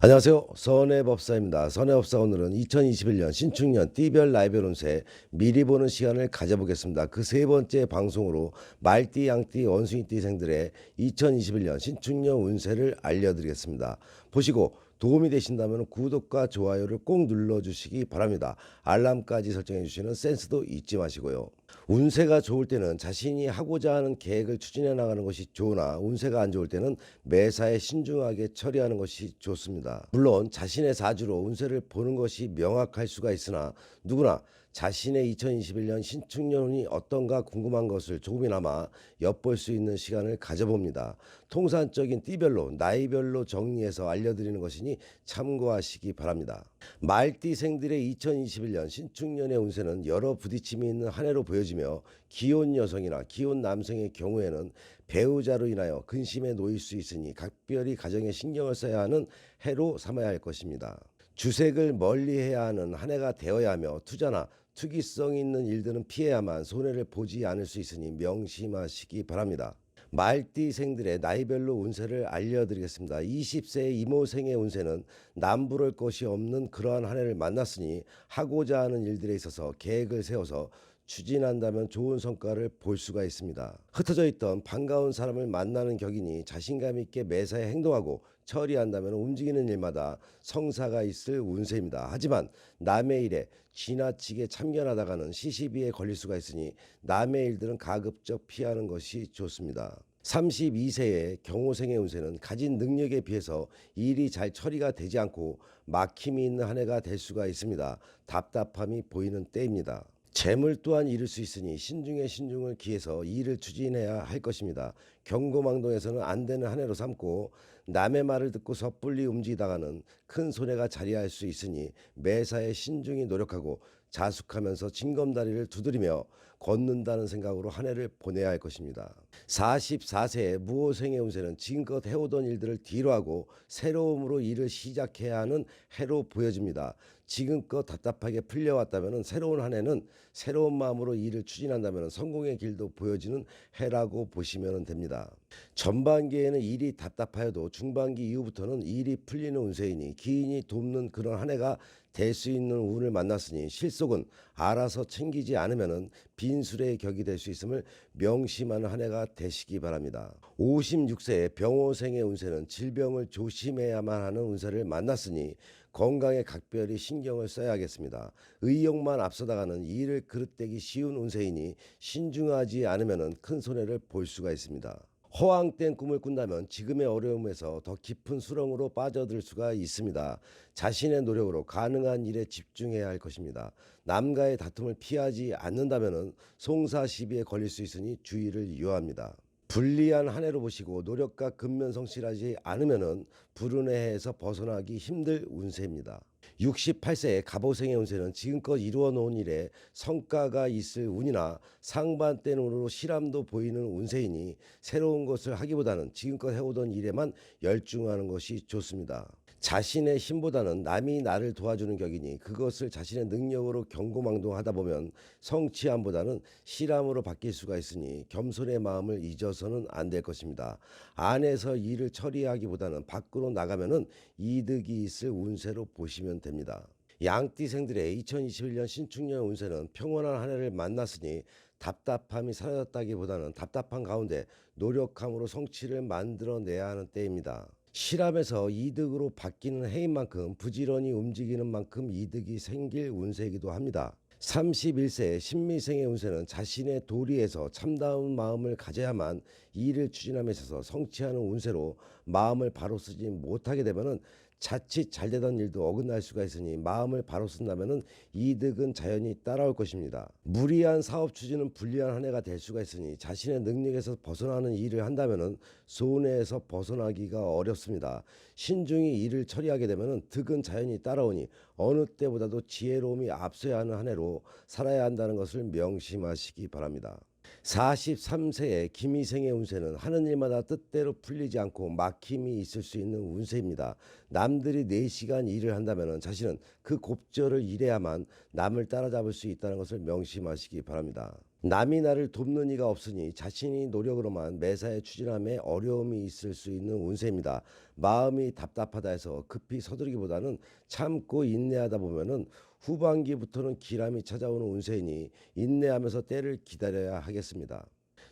안녕하세요. 선해법사입니다. 선해법사 오늘은 2021년 신축년 띠별 나이별 운세 미리 보는 시간을 가져보겠습니다. 그 세 번째 방송으로 말띠, 양띠, 원숭이띠생들의 2021년 신축년 운세를 알려드리겠습니다. 보시고 도움이 되신다면 구독과 좋아요를 꼭 눌러주시기 바랍니다. 알람까지 설정해 주시는 센스도 잊지 마시고요. 운세가 좋을 때는 자신이 하고자 하는 계획을 추진해 나가는 것이 좋으나 운세가 안 좋을 때는 매사에 신중하게 처리하는 것이 좋습니다. 물론 자신의 사주로 운세를 보는 것이 명확할 수가 있으나 누구나 자신의 2021년 신축년운이 어떤가 궁금한 것을 조금이나마 엿볼 수 있는 시간을 가져봅니다. 통산적인 띠별로 나이별로 정리해서 알려드리는 것이니 참고하시기 바랍니다. 말띠생들의 2021년 신축년의 운세는 여러 부딪힘이 있는 한 해로 보여지며 기혼 여성이나 기혼 남성의 경우에는 배우자로 인하여 근심에 놓일 수 있으니 각별히 가정에 신경을 써야 하는 해로 삼아야 할 것입니다. 주색을 멀리해야 하는 한 해가 되어야 하며 투자나 투기성 있는 일들은 피해야만 손해를 보지 않을 수 있으니 명심하시기 바랍니다. 말띠생들의 나이별로 운세를 알려드리겠습니다. 20세의 이모생의 운세는 남부를 것이 없는 그러한 한 해를 만났으니 하고자 하는 일들에 있어서 계획을 세워서 추진한다면 좋은 성과를 볼 수가 있습니다. 흩어져 있던 반가운 사람을 만나는 격이니 자신감 있게 매사에 행동하고 처리한다면 움직이는 일마다 성사가 있을 운세입니다. 하지만 남의 일에 지나치게 참견하다가는 시시비에 걸릴 수가 있으니 남의 일들은 가급적 피하는 것이 좋습니다. 32세의 경호생의 운세는 가진 능력에 비해서 일이 잘 처리가 되지 않고 막힘이 있는 한 해가 될 수가 있습니다. 답답함이 보이는 때입니다. 재물 또한 잃을 수 있으니 신중에 신중을 기해서 일을 추진해야 할 것입니다. 경고망동에서는 안 되는 한 해로 삼고 남의 말을 듣고 섣불리 움직이다가는 큰 손해가 자리할 수 있으니 매사에 신중히 노력하고 자숙하면서 징검다리를 두드리며 걷는다는 생각으로 한 해를 보내야 할 것입니다. 44세의 무호생의 운세는 지금껏 해오던 일들을 뒤로하고 새로움으로 일을 시작해야 하는 해로 보여집니다. 지금껏 답답하게 풀려왔다면 새로운 한 해는 새로운 마음으로 일을 추진한다면 성공의 길도 보여지는 해라고 보시면 됩니다. 전반기에는 일이 답답하여도 중반기 이후부터는 일이 풀리는 운세이니 기인이 돕는 그런 한 해가 될 수 있는 운을 만났으니 실속은 알아서 챙기지 않으면 빈술의 격이 될 수 있음을 명심하는 한 해가 되시기 바랍니다. 56세의 병호생의 운세는 질병을 조심해야만 하는 운세를 만났으니 건강에 각별히 신경을 써야겠습니다. 의욕만 앞서다가는 일을 그릇대기 쉬운 운세이니 신중하지 않으면 큰 손해를 볼 수가 있습니다. 허황된 꿈을 꾼다면 지금의 어려움에서 더 깊은 수렁으로 빠져들 수가 있습니다. 자신의 노력으로 가능한 일에 집중해야 할 것입니다. 남과의 다툼을 피하지 않는다면 송사시비에 걸릴 수 있으니 주의를 유효합니다. 불리한 한 해로 보시고 노력과 근면성실하지 않으면 불운의 해에서 벗어나기 힘들 운세입니다. 68세의 갑오생의 운세는 지금껏 이루어 놓은 일에 성과가 있을 운이나 상반된 운으로 실함도 보이는 운세이니 새로운 것을 하기보다는 지금껏 해오던 일에만 열중하는 것이 좋습니다. 자신의 힘보다는 남이 나를 도와주는 격이니 그것을 자신의 능력으로 경고망동하다 보면 성취함보다는 실함으로 바뀔 수가 있으니 겸손의 마음을 잊어서는 안 될 것입니다. 안에서 일을 처리하기보다는 밖으로 나가면은 이득이 있을 운세로 보시면 됩니다. 양띠생들의 2021년 신축년 운세는 평온한 한 해를 만났으니 답답함이 사라졌다기보다는 답답한 가운데 노력함으로 성취를 만들어내야 하는 때입니다. 실험에서 이득으로 바뀌는 해인 만큼 부지런히 움직이는 만큼 이득이 생길 운세이기도 합니다. 31세의 신미생의 운세는 자신의 도리에서 참다운 마음을 가져야만 일을 추진함에 있어서 성취하는 운세로 마음을 바로 쓰지 못하게 되면 자칫 잘 되던 일도 어긋날 수가 있으니 마음을 바로 쓴다면 이득은 자연히 따라올 것입니다. 무리한 사업 추진은 불리한 한 해가 될 수가 있으니 자신의 능력에서 벗어나는 일을 한다면 손해에서 벗어나기가 어렵습니다. 신중히 일을 처리하게 되면 득은 자연히 따라오니 어느 때보다도 지혜로움이 앞서야 하는 한 해로 살아야 한다는 것을 명심하시기 바랍니다. 43세의 김희생의 운세는 하는 일마다 뜻대로 풀리지 않고 막힘이 있을 수 있는 운세입니다. 남들이 4시간 일을 한다면 자신은 그 곱절을 일해야만 남을 따라잡을 수 있다는 것을 명심하시기 바랍니다. 남이 나를 돕는 이가 없으니 자신이 노력으로만 매사에 추진함에 어려움이 있을 수 있는 운세입니다. 마음이 답답하다 해서 급히 서두르기보다는 참고 인내하다 보면은 후반기부터는 기람이 찾아오는 운세이니 인내하면서 때를 기다려야 하겠습니다.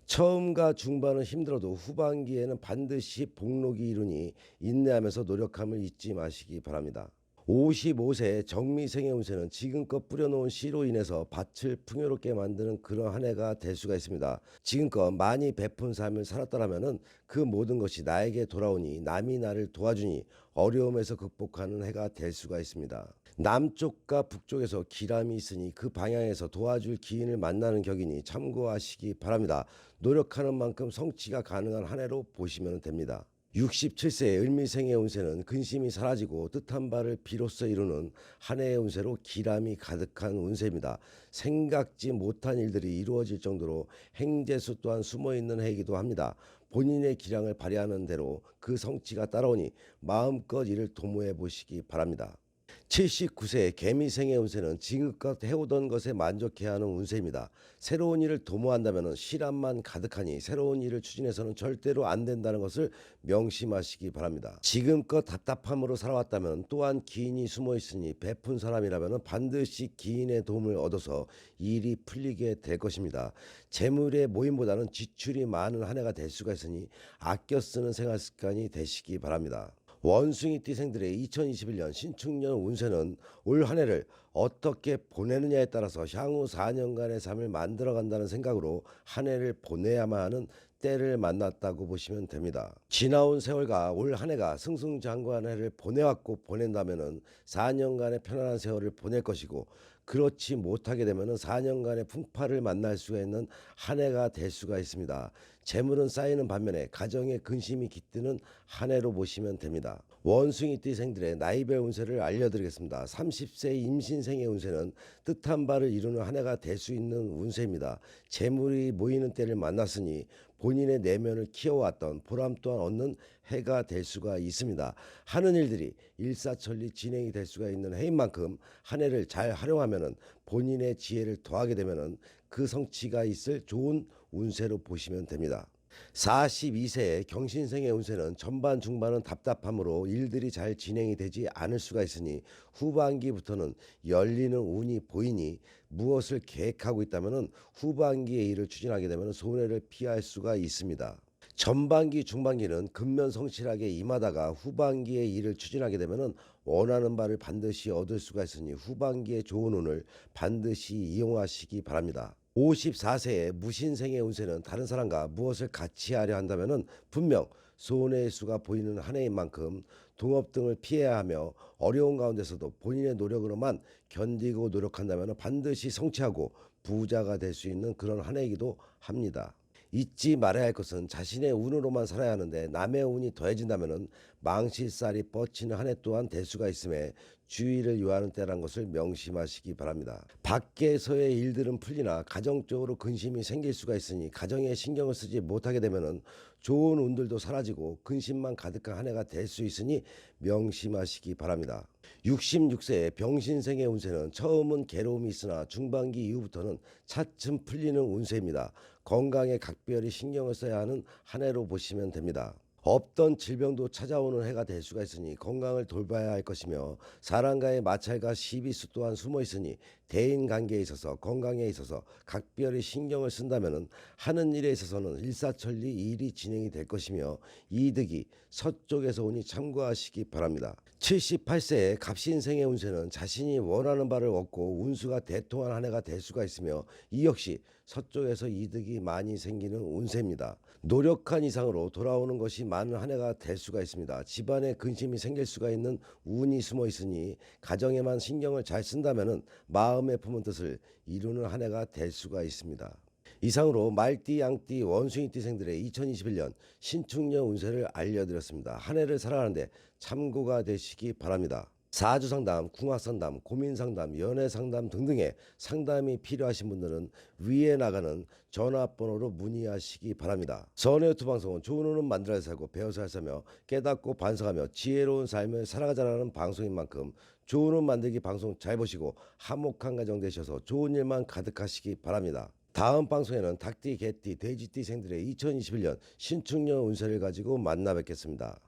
처음과 중반은 힘들어도 후반기에는 반드시 복록이 이루니 인내하면서 노력함을 잊지 마시기 바랍니다. 55세 정미생의 운세는 지금껏 뿌려놓은 씨로 인해서 밭을 풍요롭게 만드는 그런 한 해가 될 수가 있습니다. 지금껏 많이 베푼 삶을 살았더라면 그 모든 것이 나에게 돌아오니 남이 나를 도와주니 어려움에서 극복하는 해가 될 수가 있습니다. 남쪽과 북쪽에서 기람이 있으니 그 방향에서 도와줄 기인을 만나는 격이니 참고하시기 바랍니다. 노력하는 만큼 성취가 가능한 한 해로 보시면 됩니다. 67세의 을미생의 운세는 근심이 사라지고 뜻한 바를 비로소 이루는 한 해의 운세로 기람이 가득한 운세입니다. 생각지 못한 일들이 이루어질 정도로 행재수 또한 숨어있는 해이기도 합니다. 본인의 기량을 발휘하는 대로 그 성취가 따라오니 마음껏 이를 도모해 보시기 바랍니다. 79세 개미생의 운세는 지금껏 해오던 것에 만족해야 하는 운세입니다. 새로운 일을 도모한다면 실함만 가득하니 새로운 일을 추진해서는 절대로 안 된다는 것을 명심하시기 바랍니다. 지금껏 답답함으로 살아왔다면 또한 기인이 숨어 있으니 베푼 사람이라면 반드시 기인의 도움을 얻어서 일이 풀리게 될 것입니다. 재물의 모임보다는 지출이 많은 한 해가 될 수가 있으니 아껴 쓰는 생활 습관이 되시기 바랍니다. 원숭이띠 생들의 2021년 신축년 운세는 올 한 해를 어떻게 보내느냐에 따라서 향후 4년간의 삶을 만들어간다는 생각으로 한 해를 보내야만 하는 때를 만났다고 보시면 됩니다. 지나온 세월과 올 한 해가 승승장구한 해를 보내왔고 보낸다면 4년간의 편안한 세월을 보낼 것이고, 그렇지 못하게 되면 4년간의 풍파를 만날 수가 있는 한 해가 될 수가 있습니다. 재물은 쌓이는 반면에 가정에 근심이 깃드는 한 해로 보시면 됩니다. 원숭이띠 생들의 나이별 운세를 알려드리겠습니다. 30세 임신생의 운세는 뜻한 바를 이루는 한 해가 될 수 있는 운세입니다. 재물이 모이는 때를 만났으니 본인의 내면을 키워왔던 보람 또한 얻는 해가 될 수가 있습니다. 하는 일들이 일사천리 진행이 될 수가 있는 해인 만큼 한 해를 잘 활용하면 본인의 지혜를 더하게 되면 그 성취가 있을 좋은 운세로 보시면 됩니다. 42세의 경신생의 운세는 전반 중반은 답답함으로 일들이 잘 진행이 되지 않을 수가 있으니 후반기부터는 열리는 운이 보이니 무엇을 계획하고 있다면 후반기에 일을 추진하게 되면 손해를 피할 수가 있습니다. 전반기 중반기는 근면성실하게 임하다가 후반기에 일을 추진하게 되면 원하는 바를 반드시 얻을 수가 있으니 후반기에 좋은 운을 반드시 이용하시기 바랍니다. 54세의 무신생의 운세는 다른 사람과 무엇을 같이 하려 한다면 분명 손해의 수가 보이는 한 해인 만큼 동업 등을 피해야 하며 어려운 가운데서도 본인의 노력으로만 견디고 노력한다면 반드시 성취하고 부자가 될 수 있는 그런 한 해이기도 합니다. 잊지 말아야 할 것은 자신의 운으로만 살아야 하는데 남의 운이 더해진다면 망실살이 뻗치는 한 해 또한 될 수가 있음에 주의를 요하는 때란 것을 명심하시기 바랍니다. 밖에서의 일들은 풀리나 가정적으로 근심이 생길 수가 있으니 가정에 신경을 쓰지 못하게 되면 좋은 운들도 사라지고 근심만 가득한 한 해가 될 수 있으니 명심하시기 바랍니다. 66세의 병신생의 운세는 처음은 괴로움이 있으나 중반기 이후부터는 차츰 풀리는 운세입니다. 건강에 각별히 신경을 써야 하는 한 해로 보시면 됩니다. 없던 질병도 찾아오는 해가 될 수가 있으니 건강을 돌봐야 할 것이며 사람과의 마찰과 시비수 또한 숨어 있으니 대인관계에 있어서 건강에 있어서 각별히 신경을 쓴다면 하는 일에 있어서는 일사천리 일이 진행이 될 것이며 이득이 서쪽에서 오니 참고하시기 바랍니다. 78세의 갑신생의 운세는 자신이 원하는 바를 얻고 운수가 대통한 한 해가 될 수가 있으며 이 역시 서쪽에서 이득이 많이 생기는 운세입니다. 노력한 이상으로 돌아오는 것이 많은 한 해가 될 수가 있습니다. 집안에 근심이 생길 수가 있는 운이 숨어 있으니 가정에만 신경을 잘 쓴다면 마음에 품은 뜻을 이루는 한 해가 될 수가 있습니다. 이상으로 말띠, 양띠, 원숭이띠 생들의 2021년 신축년 운세를 알려드렸습니다. 한 해를 살아가는데 참고가 되시기 바랍니다. 사주상담, 궁합상담, 고민상담, 연애상담 등등의 상담이 필요하신 분들은 위에 나가는 전화번호로 문의하시기 바랍니다. 선의 유튜브 방송은 좋은 운은 만들어야 살고 배워서 살며 깨닫고 반성하며 지혜로운 삶을 살아가자라는 방송인 만큼 좋은 운 만들기 방송 잘 보시고 화목한 가정 되셔서 좋은 일만 가득하시기 바랍니다. 다음 방송에는 닭띠, 개띠, 돼지띠 생들의 2021년 신축년 운세를 가지고 만나 뵙겠습니다.